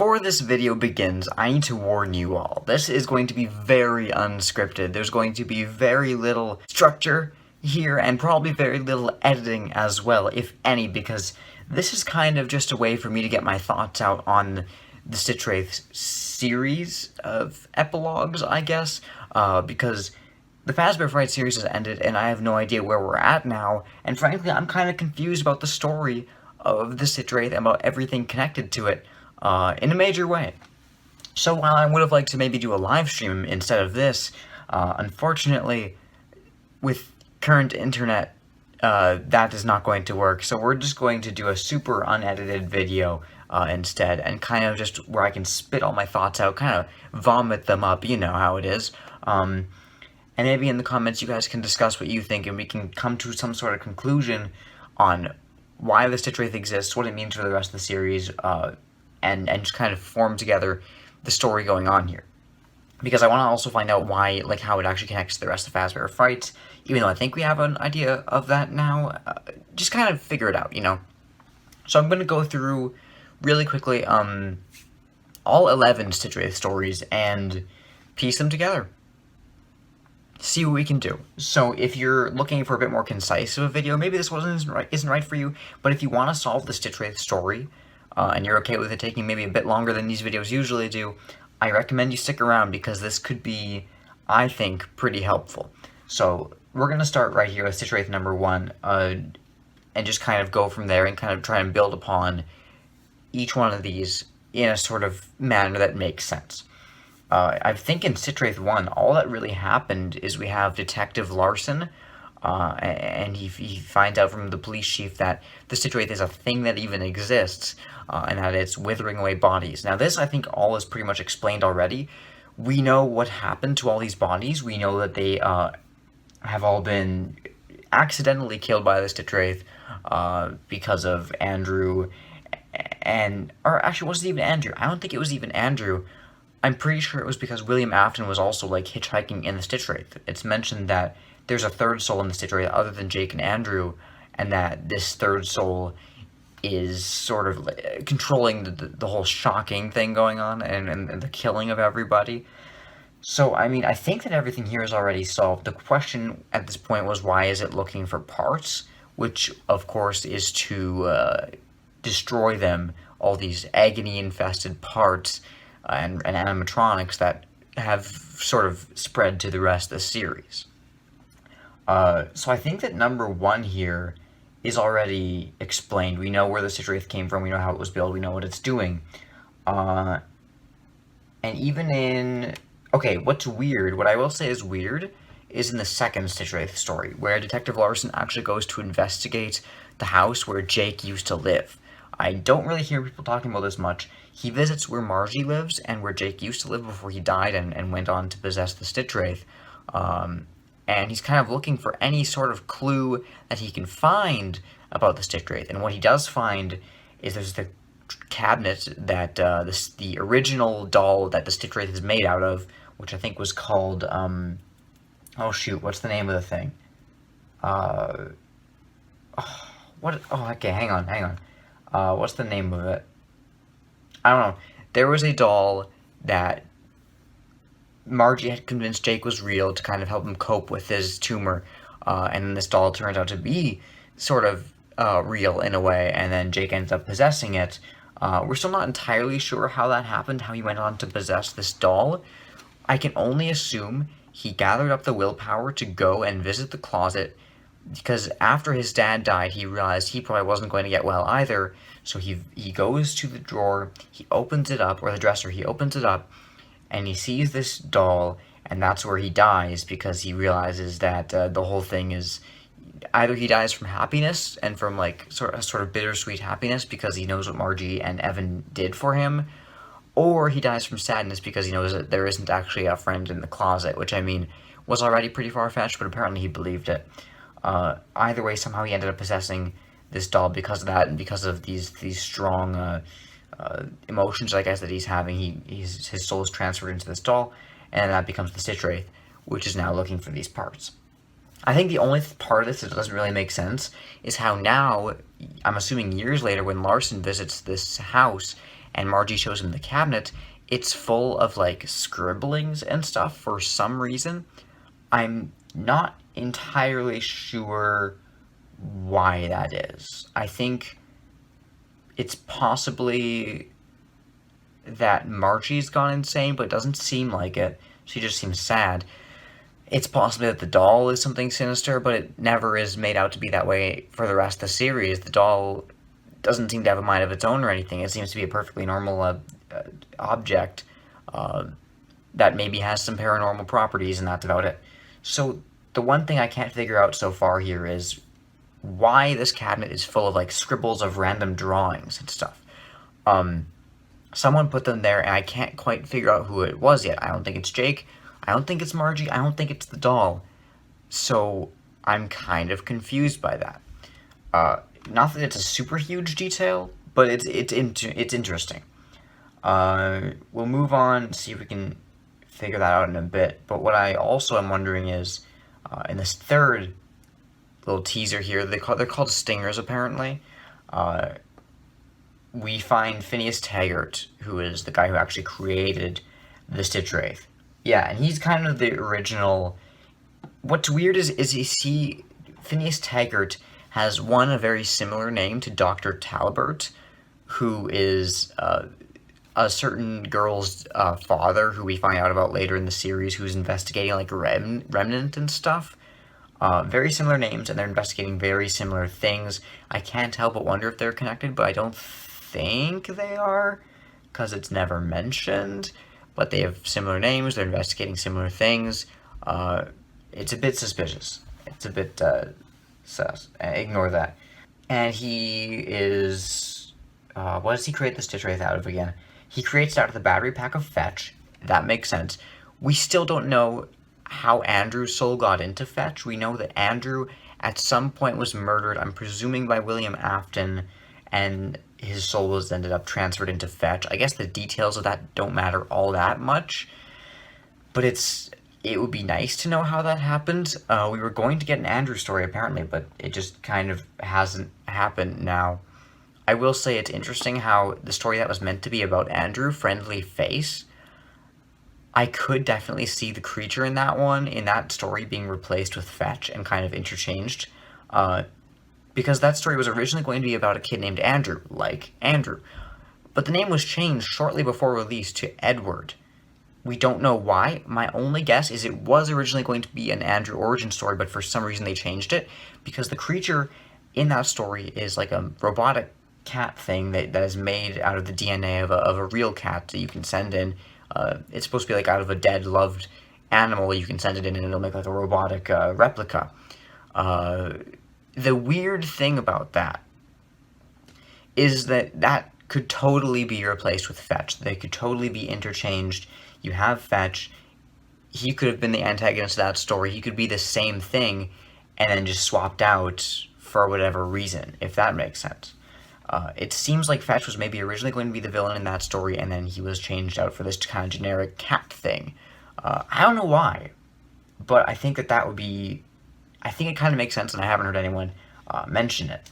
Before this video begins, I need to warn you all. This is going to be very unscripted. There's going to be very little structure here, and probably very little editing as well, if any, because this is kind of just a way for me to get my thoughts out on the Stitchwraith series of epilogues, I guess, because the Fazbear Frights series has ended, and I have no idea where we're at now, and frankly, I'm kind of confused about the story of the Stitchwraith and about everything connected to it, in a major way. So while I would have liked to maybe do a live stream instead of this, unfortunately, with current internet, that is not going to work, so we're just going to do a super unedited video instead, and kind of just where I can spit all my thoughts out, kind of vomit them up, you know how it is. And maybe in the comments you guys can discuss what you think, and we can come to some sort of conclusion on why the Stitchwraith exists, what it means for the rest of the series, and just kind of form together the story going on here. Because I want to also find out why, like, how it actually connects to the rest of Fazbear Frights, even though I think we have an idea of that now. Just kind of figure it out, you know? So I'm going to go through, really quickly, all 11 Stitchwraith stories, and piece them together. See what we can do. So if you're looking for a bit more concise of a video, maybe this isn't right for you, but if you want to solve the Stitchwraith story, and you're okay with it taking maybe a bit longer than these videos usually do, I recommend you stick around, because this could be, I think, pretty helpful. So we're going to start right here with Stitchwraith number 1, and just kind of go from there and kind of try and build upon each one of these in a sort of manner that makes sense. I think in Stitchwraith 1, all that really happened is we have Detective Larson, and he finds out from the police chief that the Stitchwraith is a thing that even exists, and that it's withering away bodies. Now this, I think, all is pretty much explained already. We know what happened to all these bodies. We know that they have all been accidentally killed by the Stitchwraith because of Andrew, or actually, was it even Andrew? I don't think it was even Andrew. I'm pretty sure it was because William Afton was also, like, hitchhiking in the Stitchwraith. It's mentioned that there's a third soul in the Stitchwraith other than Jake and Andrew, and that this third soul is sort of controlling the whole shocking thing going on, and the killing of everybody. So, I mean, I think that everything here is already solved. The question at this point was, why is it looking for parts? Which, of course, is to destroy them, all these agony-infested parts, and animatronics that have sort of spread to the rest of the series. So I think that number 1 here is already explained. We know where the Stitchwraith came from, we know how it was built, we know what it's doing. And even in... Okay, what's weird, what I will say is weird, is in the second Stitchwraith story, where Detective Larson actually goes to investigate the house where Jake used to live. I don't really hear people talking about this much. He visits where Margie lives and where Jake used to live before he died and went on to possess the Stitchwraith. And he's kind of looking for any sort of clue that he can find about the Stitchwraith. And what he does find is there's the cabinet that the original doll that the Stitchwraith is made out of, which I think was called, oh shoot, what's the name of the thing? Okay, hang on. What's the name of it? I don't know. There was a doll that Margie had convinced Jake was real to kind of help him cope with his tumor, and then this doll turns out to be sort of real in a way, and then Jake ends up possessing it. We're still not entirely sure how that happened, how he went on to possess this doll. I can only assume he gathered up the willpower to go and visit the closet, because after his dad died, he realized he probably wasn't going to get well either, so he goes to the drawer, he opens it up, or the dresser, he opens it up, and he sees this doll, and that's where he dies, because he realizes that the whole thing is, either he dies from happiness, and from, like, sort of bittersweet happiness, because he knows what Margie and Evan did for him, or he dies from sadness because he knows that there isn't actually a friend in the closet, which, I mean, was already pretty far-fetched, but apparently he believed it. Either way, somehow he ended up possessing this doll because of that, and because of these strong emotions, I guess, that he's having. His soul is transferred into this doll, and that becomes the Stitchwraith, which is now looking for these parts. I think the only part of this that doesn't really make sense is how now, I'm assuming years later, when Larson visits this house, and Margie shows him the cabinet, it's full of, like, scribblings and stuff for some reason. I'm not entirely sure why that is. I think it's possibly that Margie's gone insane, but it doesn't seem like it. She just seems sad. It's possible that the doll is something sinister, but it never is made out to be that way for the rest of the series. The doll doesn't seem to have a mind of its own or anything. It seems to be a perfectly normal object that maybe has some paranormal properties, and that's about it. So the one thing I can't figure out so far here is why this cabinet is full of, like, scribbles of random drawings and stuff. Someone put them there, and I can't quite figure out who it was yet. I don't think it's Jake. I don't think it's Margie. I don't think it's the doll. So I'm kind of confused by that. Not that it's a super huge detail, but it's interesting. We'll move on and see if we can figure that out in a bit. But what I also am wondering is, in this third little teaser here, they're called stingers, apparently. We find Phineas Taggart, who is the guy who actually created the Stitchwraith. Yeah, and he's kind of the original. What's weird is Phineas Taggart has a very similar name to Dr. Talbert, who is a certain girl's father, who we find out about later in the series, who's investigating, like, remnant and stuff. Very similar names, and they're investigating very similar things. I can't help but wonder if they're connected, but I don't think they are, because it's never mentioned. But they have similar names, they're investigating similar things. It's a bit suspicious. It's a bit sus. Ignore that. And he is... what does he create the Stitchwraith out of again? He creates it out of the battery pack of Fetch. That makes sense. We still don't know how Andrew's soul got into Fetch. We know that Andrew at some point was murdered, I'm presuming by William Afton, and his soul was ended up transferred into Fetch. I guess the details of that don't matter all that much, but it would be nice to know how that happened. We were going to get an Andrew story, apparently, but it just kind of hasn't happened now. I will say it's interesting how the story that was meant to be about Andrew, Friendly Face, I could definitely see the creature in that story being replaced with Fetch and kind of interchanged. Because that story was originally going to be about a kid named Andrew, like Andrew. But the name was changed shortly before release to Edward. We don't know why. My only guess is it was originally going to be an Andrew origin story, but for some reason they changed it. Because the creature in that story is like a robotic cat thing that is made out of the DNA of a real cat that you can send in. It's supposed to be like out of a dead, loved animal. You can send it in and it'll make like a robotic replica. The weird thing about that is that could totally be replaced with Fetch. They could totally be interchanged. You have Fetch. He could have been the antagonist of that story. He could be the same thing and then just swapped out for whatever reason, if that makes sense. It seems like Fetch was maybe originally going to be the villain in that story, and then he was changed out for this kind of generic cat thing. I don't know why, but I think that would be... I think it kind of makes sense, and I haven't heard anyone mention it.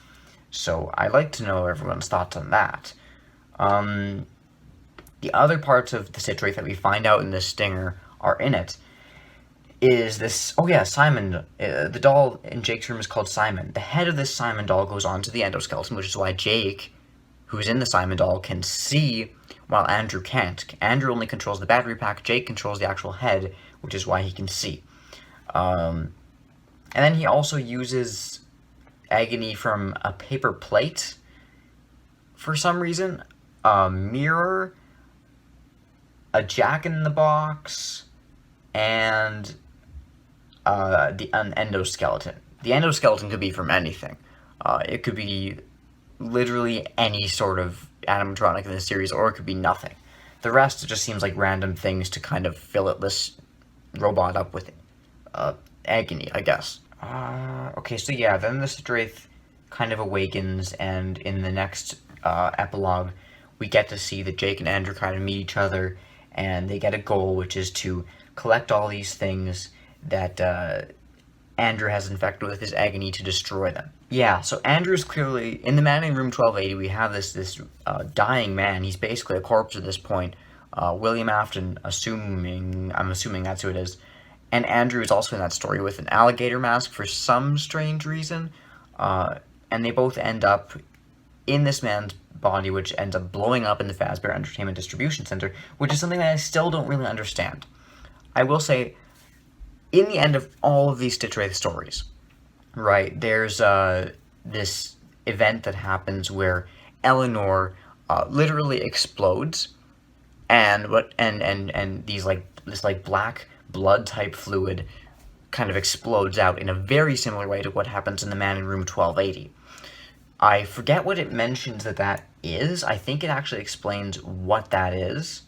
So I'd like to know everyone's thoughts on that. The other parts of the Stitchwraith that we find out in this stinger are in it. Is this... Oh yeah, Simon. The doll in Jake's room is called Simon. The head of this Simon doll goes on to the endoskeleton, which is why Jake, who's in the Simon doll, can see, while Andrew can't. Andrew only controls the battery pack. Jake controls the actual head, which is why he can see. And then he also uses agony from a paper plate for some reason. A mirror, a jack-in-the-box, and an endoskeleton. The endoskeleton could be from anything. It could be literally any sort of animatronic in the series, or it could be nothing. The rest just seems like random things to kind of fill this robot up with agony, I guess. Okay, so yeah, then the Stitchwraith kind of awakens, and in the next epilogue, we get to see that Jake and Andrew kind of meet each other, and they get a goal, which is to collect all these things that Andrew has infected with his agony to destroy them. Yeah, so Andrew's clearly, in the man in room 1280, we have this dying man. He's basically a corpse at this point. William Afton, I'm assuming that's who it is. And Andrew is also in that story with an alligator mask for some strange reason. And they both end up in this man's body, which ends up blowing up in the Fazbear Entertainment Distribution Center, which is something that I still don't really understand. I will say, in the end of all of these Stitchwraith stories, right, there's this event that happens where Eleanor literally explodes, and these this black blood type fluid kind of explodes out in a very similar way to what happens in the man in room 1280. I forget what it mentions that is. I think it actually explains what that is.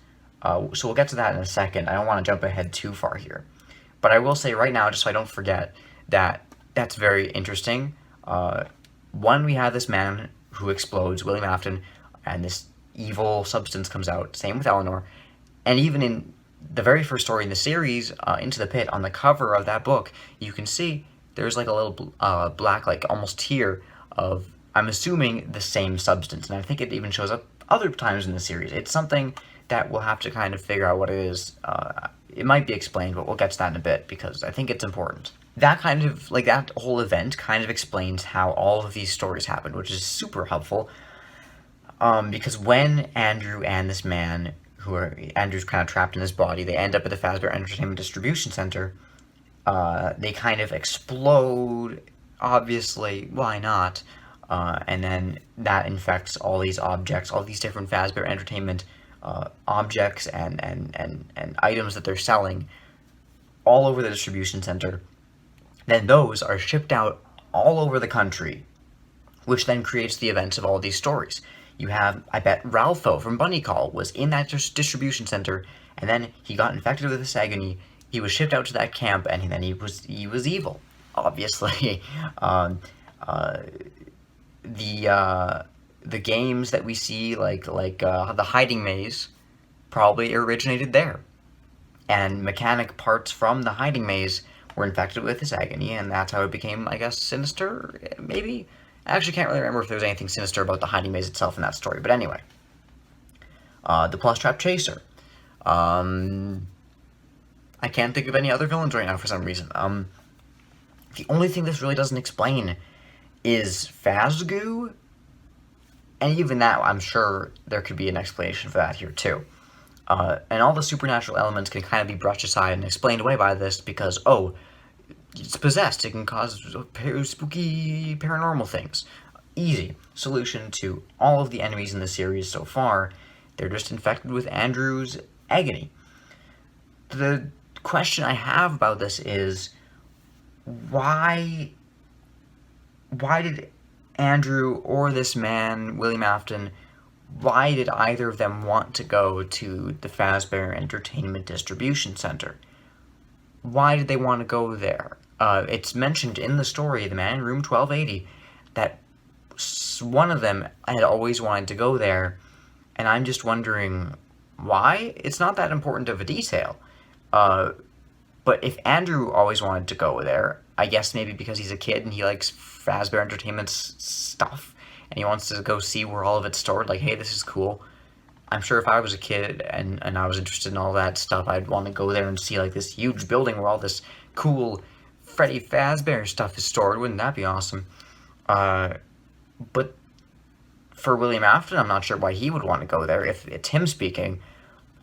So we'll get to that in a second. I don't want to jump ahead too far here. But I will say right now, just so I don't forget, that that's very interesting. One, we have this man who explodes, William Afton, and this evil substance comes out. Same with Eleanor. And even in the very first story in the series, Into the Pit, on the cover of that book, you can see there's like a little black, like almost tear of, I'm assuming, the same substance. And I think it even shows up other times in the series. It's something that we'll have to kind of figure out what it is. It might be explained, but we'll get to that in a bit, because I think it's important. That kind of, that whole event kind of explains how all of these stories happened, which is super helpful. Because when Andrew and this man, Andrew's kind of trapped in his body, they end up at the Fazbear Entertainment Distribution Center, they kind of explode, obviously, why not? And then that infects all these objects, all these different Fazbear Entertainment objects and items that they're selling all over the distribution center. Then those are shipped out all over the country, which then creates the events of all these stories. You have, I bet, Ralpho from Bunny Call was in that distribution center, and then he got infected with this agony. He was shipped out to that camp, and then he was evil, obviously. The games that we see, like the hiding maze, probably originated there. And mechanic parts from the hiding maze were infected with this agony, and that's how it became, I guess, sinister, maybe? I actually can't really remember if there was anything sinister about the hiding maze itself in that story, but anyway. The Plush Trap Chaser. I can't think of any other villains right now for some reason. The only thing this really doesn't explain is Fazgoo, and even that, I'm sure there could be an explanation for that here too. And all the supernatural elements can kind of be brushed aside and explained away by this because, oh, it's possessed, it can cause spooky paranormal things. Easy solution to all of the enemies in the series so far. They're just infected with Andrew's agony. The question I have about this is, why did Andrew or this man, William Afton, why did either of them want to go to the Fazbear Entertainment Distribution Center? Why did they want to go there? It's mentioned in the story, The Man in Room 1280, that one of them had always wanted to go there, and I'm just wondering why? It's not that important of a detail. But if Andrew always wanted to go there, I guess maybe because he's a kid and he likes Fazbear Entertainment's stuff, and he wants to go see where all of it's stored, like, hey, this is cool. I'm sure if I was a kid and I was interested in all that stuff, I'd want to go there and see, like, this huge building where all this cool Freddy Fazbear stuff is stored. Wouldn't that be awesome? But for William Afton, I'm not sure why he would want to go there. If it's him speaking,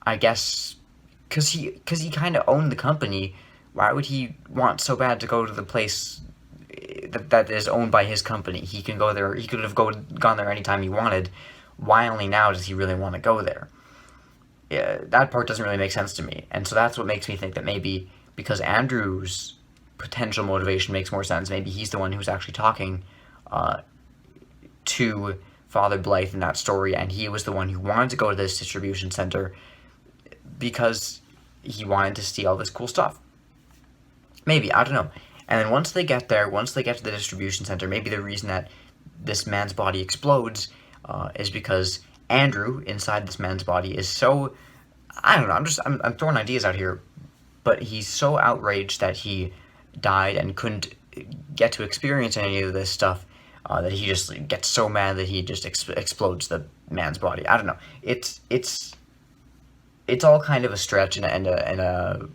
I guess because he kind of owned the company, why would he want so bad to go to the place that is owned by his company? He can go there. He could have gone there anytime he wanted. Why only now does he really want to go there? Yeah, that part doesn't really make sense to me. And so that's what makes me think that maybe because Andrew's potential motivation makes more sense, maybe he's the one who's actually talking to Father Blythe in that story, and he was the one who wanted to go to this distribution center because he wanted to see all this cool stuff. Maybe, I don't know. And then once they get there, once they get to the distribution center, maybe the reason that this man's body explodes is because Andrew, inside this man's body, is so, I don't know, I'm throwing ideas out here, but he's so outraged that he died and couldn't get to experience any of this stuff, that he just gets so mad that he just explodes the man's body. I don't know. It's all kind of a stretch and a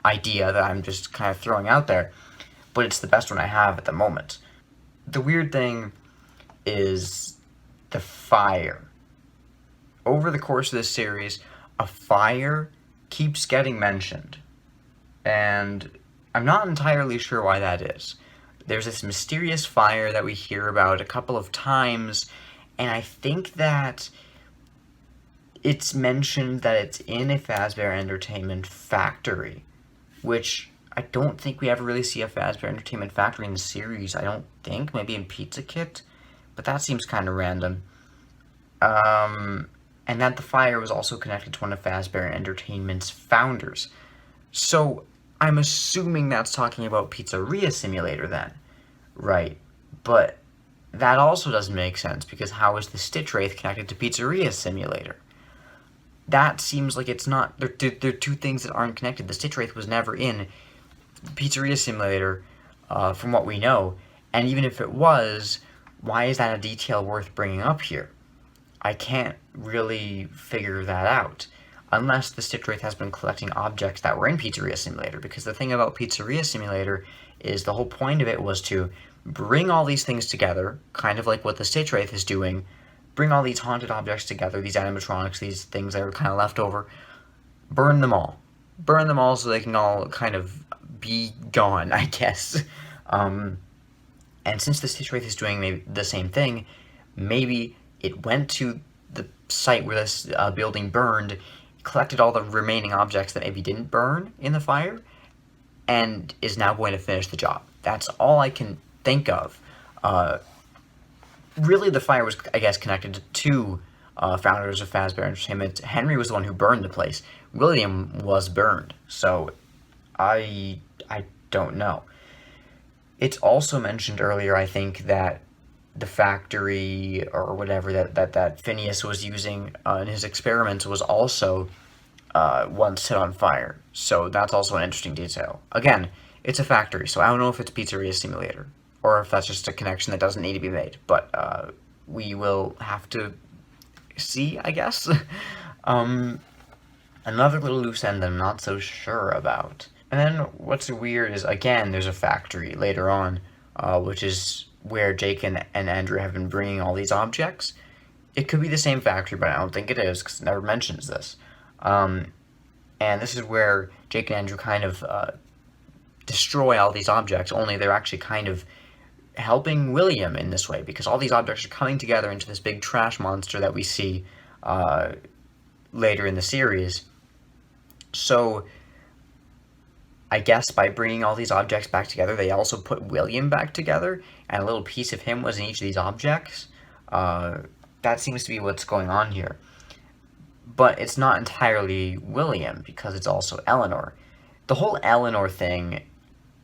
idea that I'm just kind of throwing out there, but it's the best one I have at the moment. The weird thing is the fire. Over the course of this series, a fire keeps getting mentioned, and I'm not entirely sure why that is. There's this mysterious fire that we hear about a couple of times, and I think that it's mentioned that it's in a Fazbear Entertainment factory, which I don't think we ever really see a Fazbear Entertainment factory in the series. I don't think. Maybe in Pizza Kit, but that seems kind of random. And that the fire was also connected to one of Fazbear Entertainment's founders. So I'm assuming that's talking about Pizzeria Simulator then, right? But that also doesn't make sense, because how is the Stitchwraith connected to Pizzeria Simulator? That seems like it's not. They're two things that aren't connected. The Stitchwraith was never in Pizzeria Simulator, from what we know. And even if it was, why is that a detail worth bringing up here? I can't really figure that out. Unless the Stitchwraith has been collecting objects that were in Pizzeria Simulator. Because the thing about Pizzeria Simulator is the whole point of it was to bring all these things together, kind of like what the Stitchwraith is doing. Bring all these haunted objects together, these animatronics, these things that are kind of left over, burn them all. Burn them all so they can all kind of be gone, I guess. And since the Stitchwraith is doing maybe the same thing, maybe it went to the site where this building burned, collected all the remaining objects that maybe didn't burn in the fire, and is now going to finish the job. That's all I can think of. Really, the fire was, I guess, connected to two founders of Fazbear Entertainment. Henry was the one who burned the place. William was burned. So, I don't know. It's also mentioned earlier, I think, that the factory or whatever that Phineas was using in his experiments was also once set on fire. So that's also an interesting detail. Again, it's a factory, so I don't know if it's Pizzeria Simulator, or if that's just a connection that doesn't need to be made, but we will have to see, I guess. Another little loose end that I'm not so sure about. And then what's weird is, again, there's a factory later on, which is where Jake and Andrew have been bringing all these objects. It could be the same factory, but I don't think it is, because it never mentions this. And this is where Jake and Andrew kind of destroy all these objects, only they're actually kind of helping William in this way, because all these objects are coming together into this big trash monster that we see later in the series. So I guess by bringing all these objects back together, they also put William back together, and a little piece of him was in each of these objects. That seems to be what's going on here. But it's not entirely William, because it's also Eleanor. The whole Eleanor thing,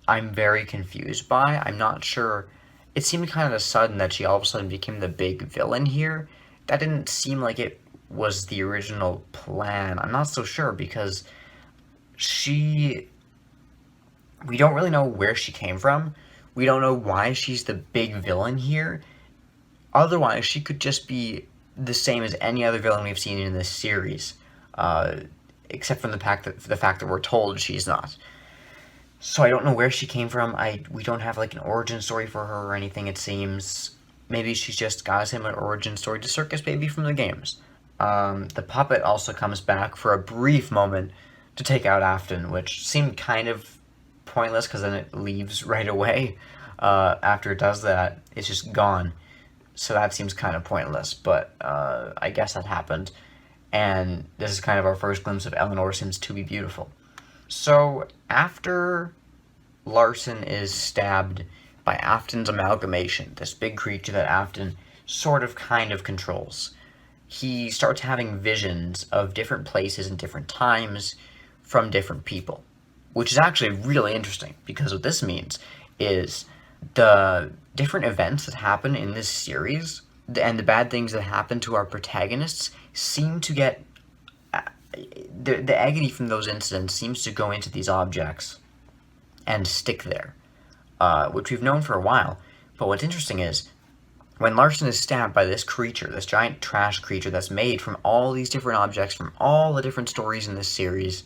I'm very confused by. I'm not sure. It seemed kind of sudden that she all of a sudden became the big villain here. That didn't seem like it was the original plan. I'm not so sure, because we don't really know where she came from. We don't know why she's the big villain here. Otherwise, she could just be the same as any other villain we've seen in this series, except from the fact that we're told she's not. So I don't know where she came from. We don't have like an origin story for her or anything, it seems. Maybe she's just got a similar origin story to Circus Baby from the games. The puppet also comes back for a brief moment to take out Afton, which seemed kind of pointless, because then it leaves right away. After it does that, it's just gone. So that seems kind of pointless, but I guess that happened. And this is kind of our first glimpse of Eleanor Sims to be beautiful. So after Larson is stabbed by Afton's amalgamation, this big creature that Afton sort of kind of controls, he starts having visions of different places and different times from different people, which is actually really interesting, because what this means is the different events that happen in this series and the bad things that happen to our protagonists seem to get the agony from those incidents seems to go into these objects and stick there. which we've known for a while. But what's interesting is, when Larson is stabbed by this creature, this giant trash creature that's made from all these different objects, from all the different stories in this series,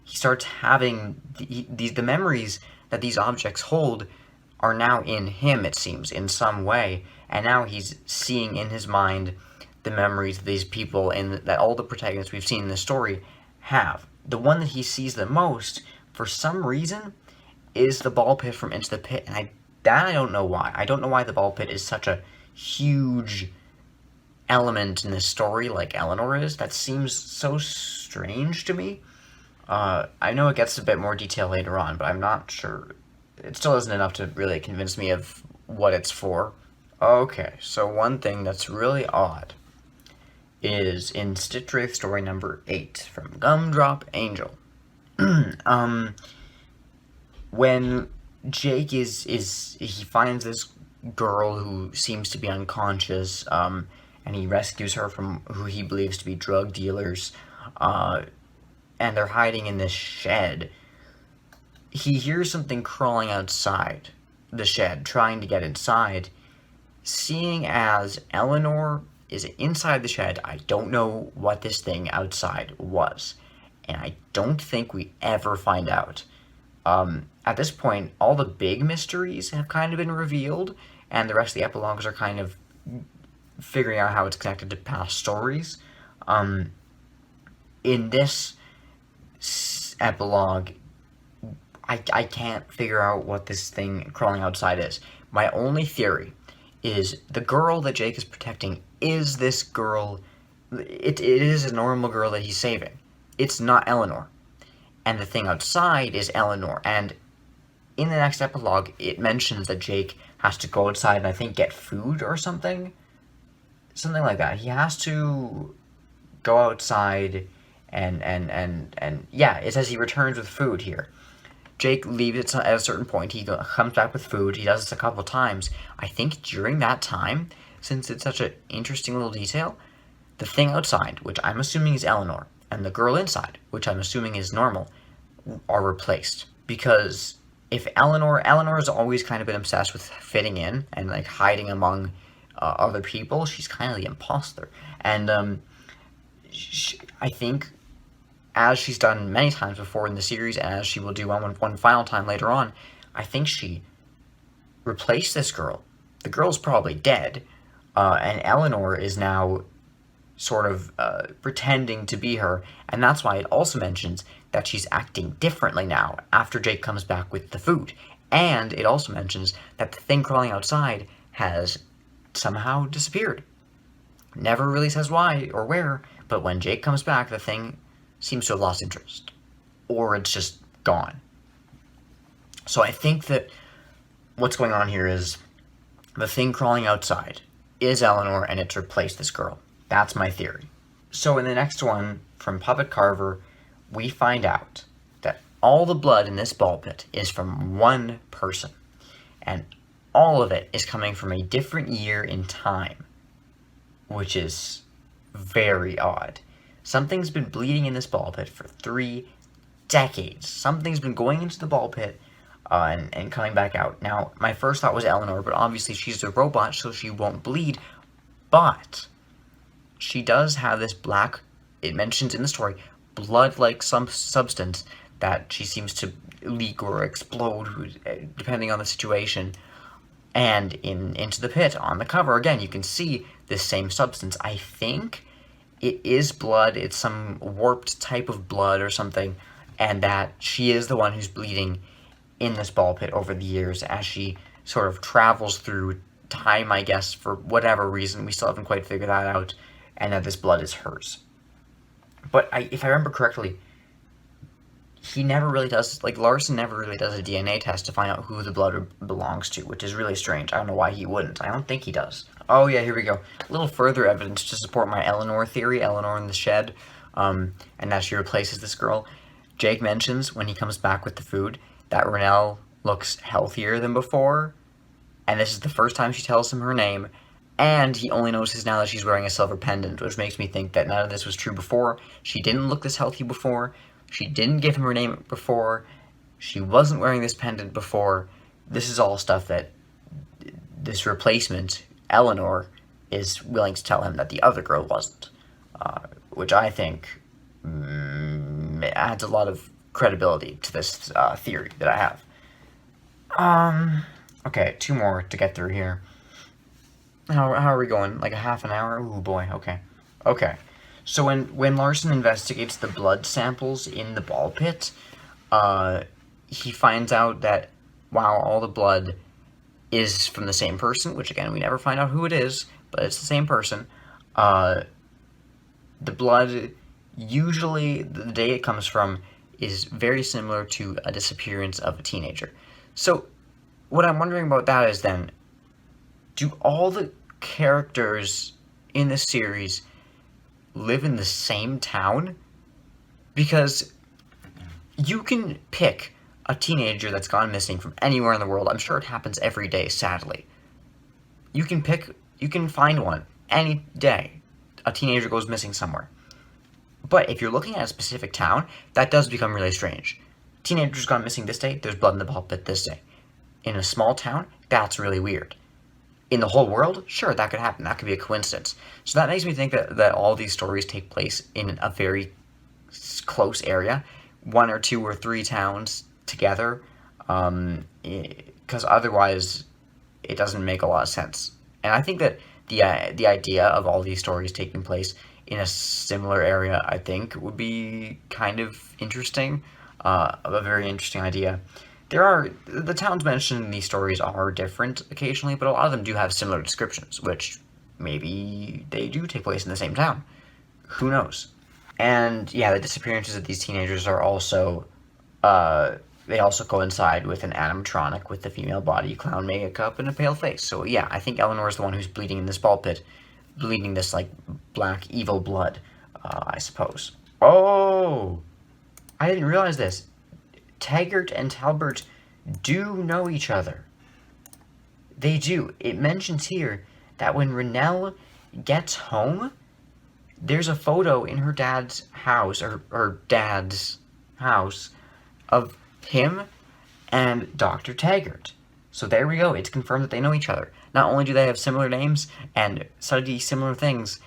he starts having the memories that these objects hold are now in him, it seems, in some way. And now he's seeing in his mind the memories that these people and that all the protagonists we've seen in the story have. The one that he sees the most, for some reason, is the ball pit from Into the Pit, and I don't know why. I don't know why the ball pit is such a huge element in this story like Eleanor is. That seems so strange to me. I know it gets a bit more detail later on, but I'm not sure. It still isn't enough to really convince me of what it's for. Okay, so one thing that's really odd is in Stitchwraith story number 8 from Gumdrop Angel. When Jake he finds this girl who seems to be unconscious, and he rescues her from who he believes to be drug dealers, and they're hiding in this shed. He hears something crawling outside the shed, trying to get inside. Seeing as Eleanor is inside the shed, I don't know what this thing outside was, and I don't think we ever find out. At this point, all the big mysteries have kind of been revealed, and the rest of the epilogues are kind of figuring out how it's connected to past stories. In this epilogue, I can't figure out what this thing crawling outside is. My only theory is the girl that Jake is protecting is this girl. It is a normal girl that he's saving. It's not Eleanor. And the thing outside is Eleanor. And in the next epilogue, it mentions that Jake has to go outside and I think get food or something. Something like that. He has to go outside and yeah, it says he returns with food here. Jake leaves it at a certain point. He comes back with food. He does this a couple times. I think during that time, since it's such an interesting little detail, the thing outside, which I'm assuming is Eleanor, and the girl inside, which I'm assuming is normal, are replaced. Because if Eleanor has always kind of been obsessed with fitting in and like hiding among other people. She's kind of the imposter. And I think, as she's done many times before in the series, and as she will do one final time later on, I think she replaced this girl. The girl's probably dead, and Eleanor is now sort of pretending to be her, and that's why it also mentions that she's acting differently now after Jake comes back with the food. And it also mentions that the thing crawling outside has somehow disappeared. Never really says why or where, but when Jake comes back, the thing seems to have lost interest. Or it's just gone. So I think that what's going on here is the thing crawling outside is Eleanor, and it's replaced this girl. That's my theory. So in the next one, from Puppet Carver, we find out that all the blood in this ball pit is from one person. And all of it is coming from a different year in time, which is very odd. Something's been bleeding in this ball pit for 3 decades. Something's been going into the ball pit and coming back out. Now, my first thought was Eleanor, but obviously she's a robot, so she won't bleed. But she does have this black, it mentions in the story, blood-like substance that she seems to leak or explode, depending on the situation. And Into the Pit, on the cover, again, you can see this same substance. I think it is blood, it's some warped type of blood or something, and that she is the one who's bleeding in this ball pit over the years as she sort of travels through time, I guess, for whatever reason. We still haven't quite figured that out, and that this blood is hers. But if I remember correctly, he never really does, like, Larson never really does a DNA test to find out who the blood belongs to, which is really strange. I don't know why he wouldn't. I don't think he does. Oh yeah, here we go. A little further evidence to support my Eleanor theory, Eleanor in the shed, and that she replaces this girl. Jake mentions, when he comes back with the food, that Renelle looks healthier than before, and this is the first time she tells him her name, and he only notices now that she's wearing a silver pendant, which makes me think that none of this was true before. She didn't look this healthy before. She didn't give him her name before. She wasn't wearing this pendant before. this is all stuff that this replacement, Eleanor, is willing to tell him that the other girl wasn't. Which I think adds a lot of credibility to this theory that I have. Okay, 2 more to get through here. How are we going? Like a half an hour? Ooh, boy, okay. Okay. So when Larson investigates the blood samples in the ball pit, he finds out that while all the blood is from the same person, which again, we never find out who it is, but it's the same person, the blood, usually the day it comes from, is very similar to a disappearance of a teenager. So, what I'm wondering about that is then, do all the characters in the series live in the same town? Because you can pick a teenager that's gone missing from anywhere in the world. I'm sure it happens every day, sadly. You can find one any day. A teenager goes missing somewhere. But if you're looking at a specific town, that does become really strange. Teenager's gone missing this day, there's blood in the ball pit this day. In a small town, that's really weird. In the whole world, sure, that could happen. That could be a coincidence. So that makes me think that all these stories take place in a very close area. 1 or 2 or 3 towns together. Because otherwise, it doesn't make a lot of sense. And I think that the idea of all these stories taking place in a similar area, I think, would be kind of interesting. A very interesting idea. The towns mentioned in these stories are different occasionally, but a lot of them do have similar descriptions, which maybe they do take place in the same town. Who knows? And yeah, the disappearances of these teenagers are also, they also coincide with an animatronic with the female body, clown makeup, and a pale face. So yeah, I think Eleanor is the one who's bleeding in this ball pit, bleeding this, like, black evil blood, I suppose. Oh! I didn't realize this. Taggart and Talbot do know each other. They do. It mentions here that when Rennell gets home, there's a photo in her dad's house, or her dad's house, of him and Dr. Taggart. So there we go. It's confirmed that they know each other. Not only do they have similar names and study similar things,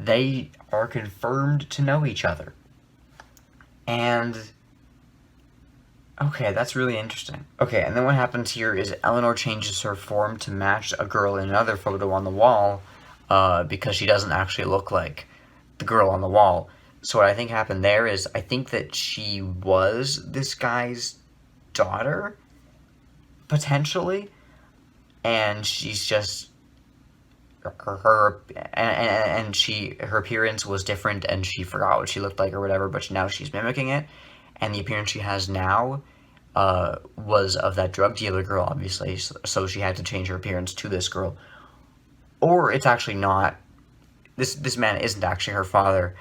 they are confirmed to know each other. And okay, that's really interesting. Okay, and then what happens here is Eleanor changes her form to match a girl in another photo on the wall, because she doesn't actually look like the girl on the wall. So what I think happened there is, I think that she was this guy's daughter, potentially, and she's just her appearance was different, and she forgot what she looked like or whatever, but now she's mimicking it, and the appearance she has now was of that drug dealer girl, obviously, so she had to change her appearance to this girl. Or it's actually not, this man isn't actually her father.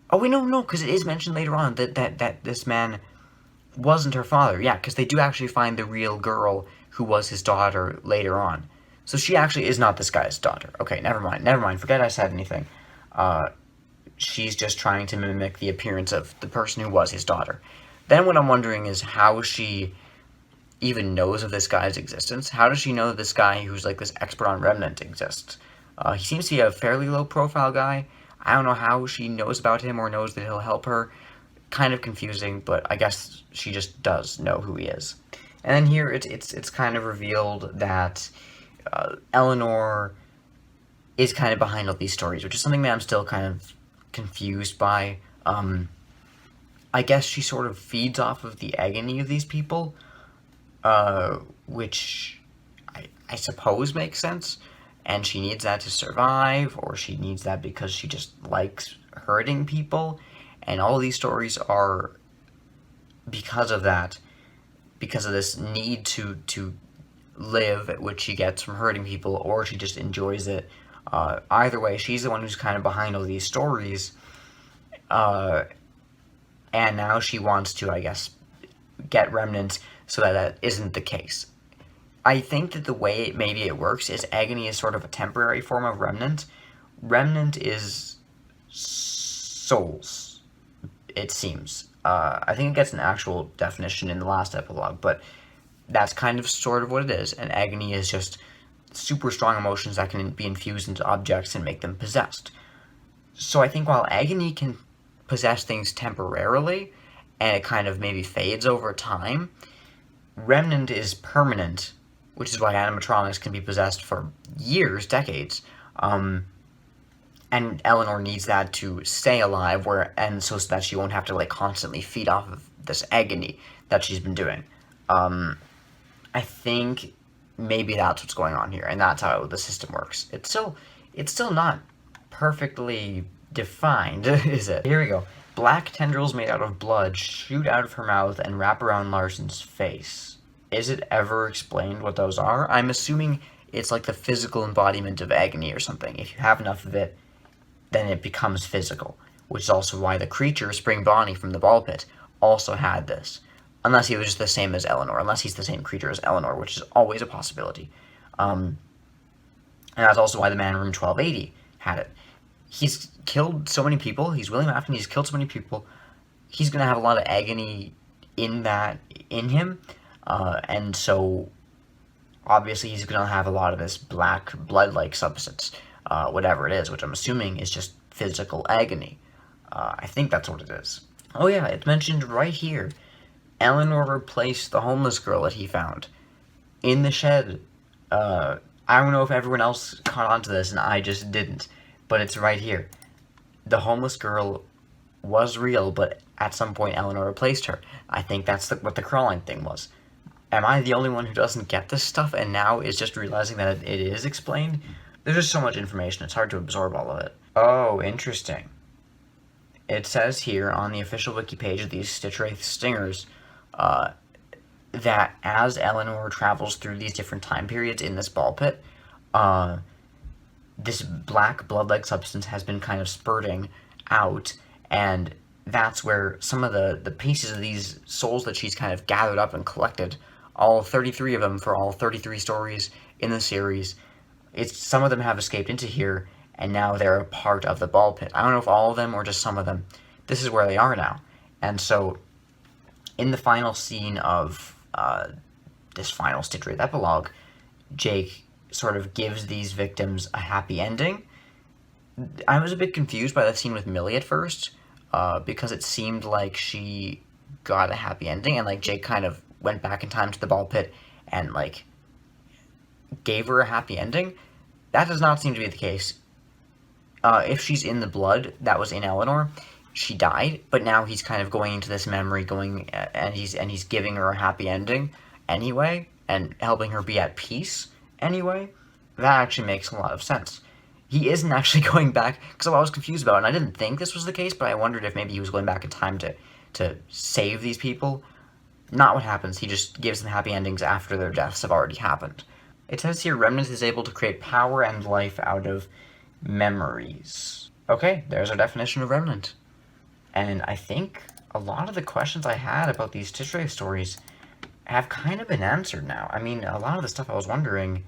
Oh wait, no, because it is mentioned later on that this man wasn't her father. Yeah, because they do actually find the real girl who was his daughter later on. So she actually is not this guy's daughter. Okay, never mind, forget I said anything. She's just trying to mimic the appearance of the person who was his daughter. Then what I'm wondering is how she even knows of this guy's existence. How does she know that this guy who's like this expert on Remnant exists? He seems to be a fairly low profile guy. I don't know how she knows about him or knows that he'll help her. Kind of confusing, but I guess she just does know who he is. And then here it's kind of revealed that Eleanor is kind of behind all these stories, which is something that I'm still kind of confused by. I guess she sort of feeds off of the agony of these people, which I suppose makes sense, and she needs that to survive, or she needs that because she just likes hurting people, and all these stories are because of that, because of this need to live, which she gets from hurting people, or she just enjoys it. Either way, she's the one who's kind of behind all these stories, and now she wants to, I guess, get Remnant so that isn't the case. I think that the way maybe it works is agony is sort of a temporary form of Remnant. Remnant is souls, it seems. I think it gets an actual definition in the last epilogue, but that's kind of sort of what it is, and agony is just super strong emotions that can be infused into objects and make them possessed. So I think while agony can possess things temporarily, and it kind of maybe fades over time, remnant is permanent, which is why animatronics can be possessed for years, decades. And Eleanor needs that to stay alive, and so that she won't have to like constantly feed off of this agony that she's been doing. I think maybe that's what's going on here, and that's how the system works. It's still not perfectly defined, is it? Here we go. Black tendrils made out of blood shoot out of her mouth and wrap around Larson's face. Is it ever explained what those are? I'm assuming it's like the physical embodiment of agony or something. If you have enough of it, then it becomes physical, which is also why the creature, Spring Bonnie from the ball pit, also had this. Unless he was just the same as Eleanor, unless he's the same creature as Eleanor, which is always a possibility. And that's also why the man in room 1280 had it. He's killed so many people, he's William Afton, he's killed so many people, he's going to have a lot of agony in him, and so obviously he's going to have a lot of this black blood-like substance, whatever it is, which I'm assuming is just physical agony. I think that's what it is. Oh yeah, it's mentioned right here. Eleanor replaced the homeless girl that he found in the shed. I don't know if everyone else caught on to this, and I just didn't, but it's right here. The homeless girl was real, but at some point Eleanor replaced her. I think that's what the crawling thing was. Am I the only one who doesn't get this stuff and now is just realizing that it is explained? There's just so much information, it's hard to absorb all of it. Oh, interesting. It says here on the official wiki page of these Stitchwraith stingers, that as Eleanor travels through these different time periods in this ball pit, this black blood-like substance has been kind of spurting out, and that's where some of the pieces of these souls that she's kind of gathered up and collected, all 33 of them for all 33 stories in the series, some of them have escaped into here, and now they're a part of the ball pit. I don't know if all of them or just some of them. This is where they are now. And so, in the final scene of this final Stitchwraith epilogue, Jake sort of gives these victims a happy ending. I was a bit confused by the scene with Millie at first, because it seemed like she got a happy ending, and like Jake kind of went back in time to the ball pit and like gave her a happy ending. That does not seem to be the case. If she's in the blood that was in Eleanor, she died, but now he's kind of going into this memory, and he's giving her a happy ending anyway, and helping her be at peace anyway. That actually makes a lot of sense. He isn't actually going back, because I was confused about it, and I didn't think this was the case, but I wondered if maybe he was going back in time to save these people. Not what happens, he just gives them happy endings after their deaths have already happened. It says here, Remnant is able to create power and life out of memories. Okay, there's our definition of Remnant. And I think a lot of the questions I had about these Stitchwraith stories have kind of been answered now. I mean, a lot of the stuff I was wondering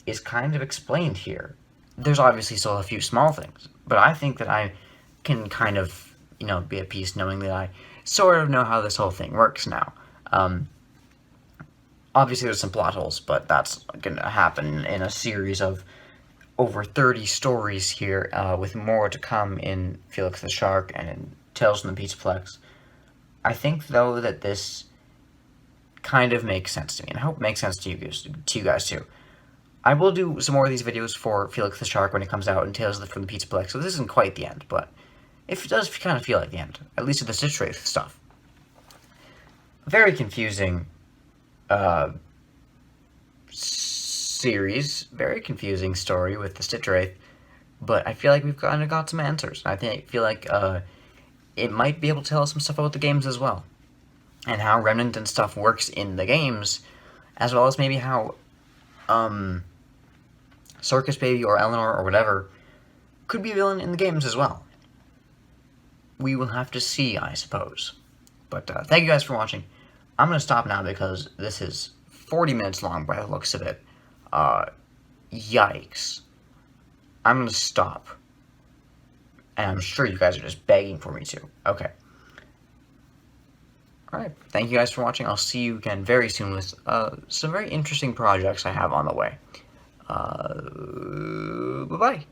is kind of explained here. There's obviously still a few small things, but I think that I can kind of, be at peace knowing that I sort of know how this whole thing works now. Obviously there's some plot holes, but that's going to happen in a series of over 30 stories here, with more to come in Felix the Shark and in Tales from the Pizzaplex. I think, though, that this kind of makes sense to me, and I hope it makes sense to you guys too. I will do some more of these videos for Felix the Shark when it comes out, and Tales from the Pizzaplex, so this isn't quite the end, but it does kind of feel like the end, at least with the Stitchwraith stuff. Very confusing series, very confusing story with the Stitchwraith, but I feel like we've kind of got some answers. I feel like it might be able to tell us some stuff about the games as well, and how Remnant and stuff works in the games, as well as maybe how Circus Baby or Eleanor or whatever could be a villain in the games as well. We will have to see, I suppose. But thank you guys for watching. I'm going to stop now because this is 40 minutes long by the looks of it. Yikes. I'm going to stop. And I'm sure you guys are just begging for me to. Okay. Alright, thank you guys for watching. I'll see you again very soon with some very interesting projects I have on the way. Bye-bye.